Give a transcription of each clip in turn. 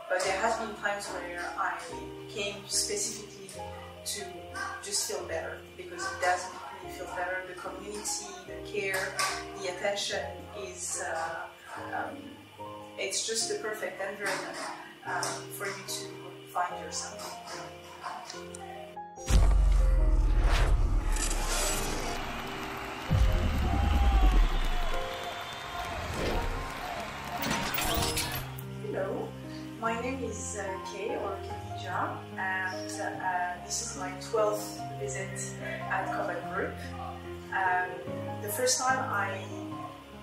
but there has been times where I came specifically to just feel better, because it does make me feel better. The community, the care, the attention is, it's just the perfect environment for you to find yourself. Hello, my name is Kay or Khadidja, and this is my 12th visit at Kombat Group. The first time I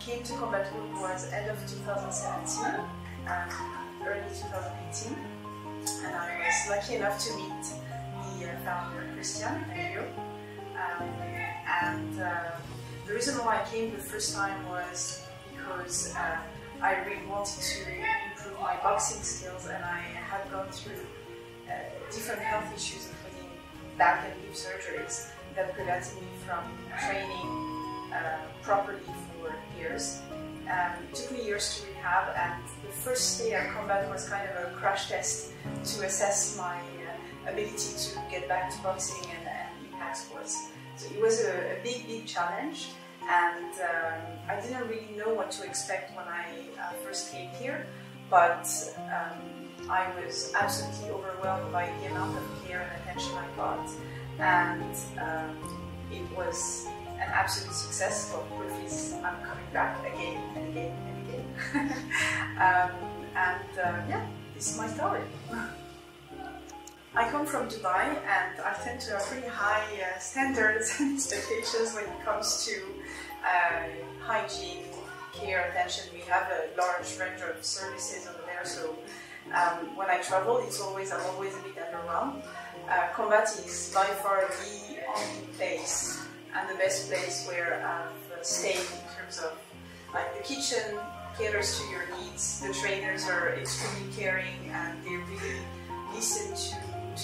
came to Kombat Group was end of 2017, early 2018, and I was lucky enough to meet the founder, Daghio. The reason why I came the first time was because I really wanted to improve my boxing skills, and I had gone through different health issues, including back and hip surgeries, that prevented me from training properly for years. It took me years to rehab, and the first day at Kombat was kind of a crash test to assess my ability to get back to boxing and impact sports. So it was a big challenge, and I didn't really know what to expect when I first came here, but I was absolutely overwhelmed by the amount of care and attention I got, and it was an absolute success. For proof is I'm coming back again and again and again. Yeah, this is my story. I come from Dubai, and I tend to have pretty high standards and expectations when it comes to hygiene, care, attention. We have a large range of services over there, so when I travel, I'm always a bit underwhelmed. Kombat is by far the only place and the best place where I've stayed in terms of, like, the kitchen caters to your needs, the trainers are extremely caring, and they really listen to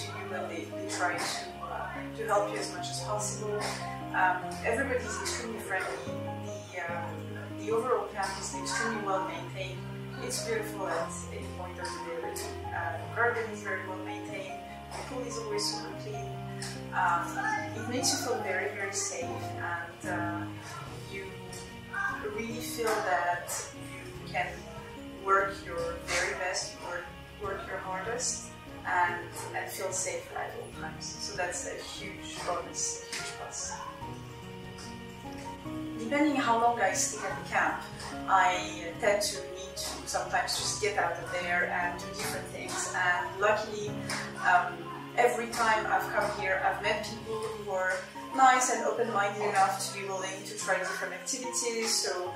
you, and they try to help you as much as possible. Everybody is extremely friendly. The overall campus is extremely well maintained. It's beautiful at any point of the day. The garden is very well maintained. The pool is always super clean. It makes you feel very safe, and you really feel that you can work your very best, work your hardest, and feel safe at all times. So that's a huge bonus, a huge plus. Depending how long I stay at the camp, I tend to need to sometimes just get out of there and do different things. And luckily, every time I've come here, I've met people who are nice and open-minded enough to be willing to try different activities. So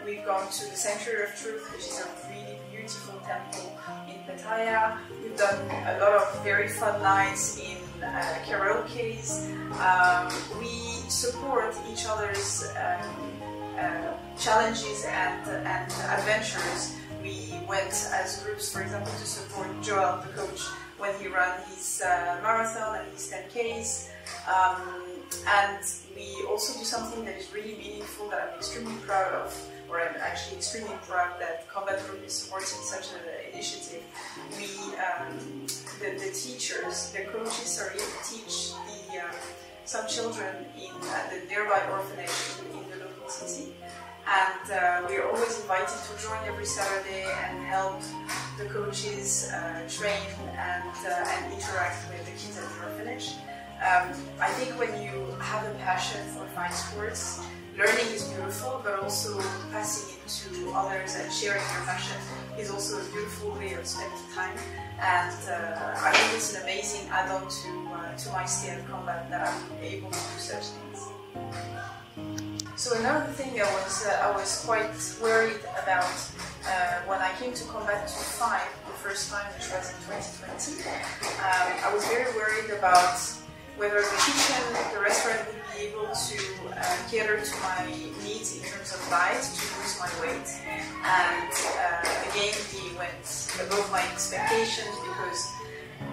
we've gone to the Sanctuary of Truth, which is a really beautiful temple in Pattaya. We've done a lot of very fun nights in karaoke's. We support each other's challenges and adventures. We went as groups, for example, to support Joel, the coach, when he ran his marathon and his 10Ks. And we also do something that is really meaningful, that I'm extremely proud of, or I'm actually extremely proud that Kombat Group is supporting such an initiative. We, the teachers, the coaches, sorry, teach some children in the nearby orphanage in the local city. And we are always invited to join every Saturday and help the coaches train and interact with the kids at the orphanage. I think when you have a passion for fine sports, learning is beautiful, but also passing it to others and sharing your passion is also a beautiful way of spending time. And I think it's an amazing add-on to my stay at Kombat that I'm able to do such things. So another thing I was quite worried about when I came to Kombat 5 the first time, which was in 2020. I was very worried about whether the kitchen, the restaurant would be able to cater to my needs in terms of diet to lose my weight. And again, they went above my expectations because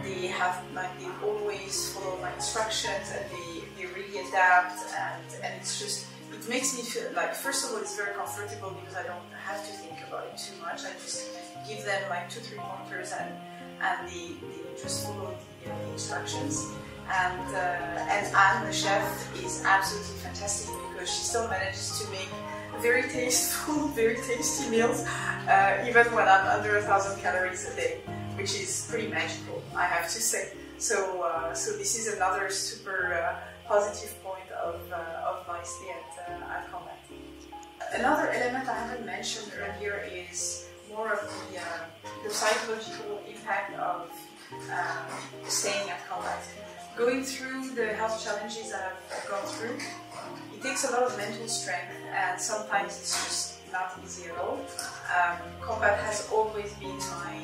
they have they always follow my instructions, and they really adapt, and it's just, it makes me feel like, first of all, it's very comfortable because I don't have to think about it too much. I just give them like 2-3 pointers and they just follow the instructions. And Anne, the chef, is absolutely fantastic because she still manages to make very tasteful, very tasty meals, even when I'm under 1,000 calories a day, which is pretty magical, I have to say. So this is another super positive point of my stay at Kombat. Another element I haven't mentioned earlier is more of the psychological impact of staying at Kombat. Going through the health challenges that I've gone through, it takes a lot of mental strength, and sometimes it's just not easy at all. Kombat has always been my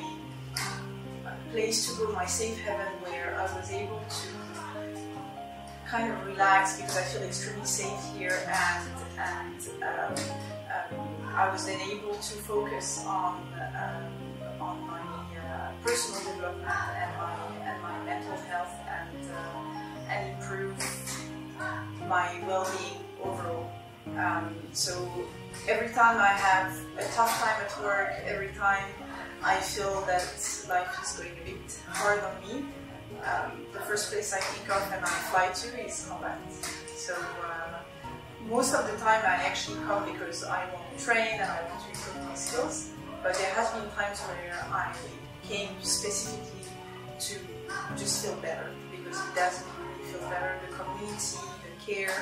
place to go, my safe haven, where I was able to kind of relax because I feel extremely safe here, and I was then able to focus on my personal development and my mental health and improve my well-being overall. So every time I have a tough time at work, every time I feel that life is going a bit hard on me, the first place I think of and I fly to is Kombat. So most of the time I actually come because I want to train and I want to improve my skills, but there has been times where I came specifically to just feel better, because it does make me feel better. The community, the care,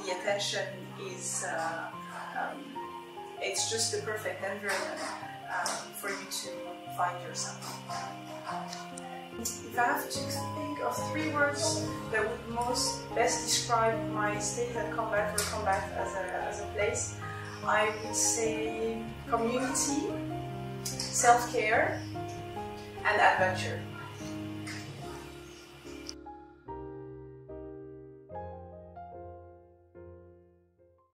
the attention is, it's just the perfect environment for you to find yourself. If I have to think of 3 words that would best describe my stay at Kombat, or Kombat as a place, I would say community, self-care, and adventure.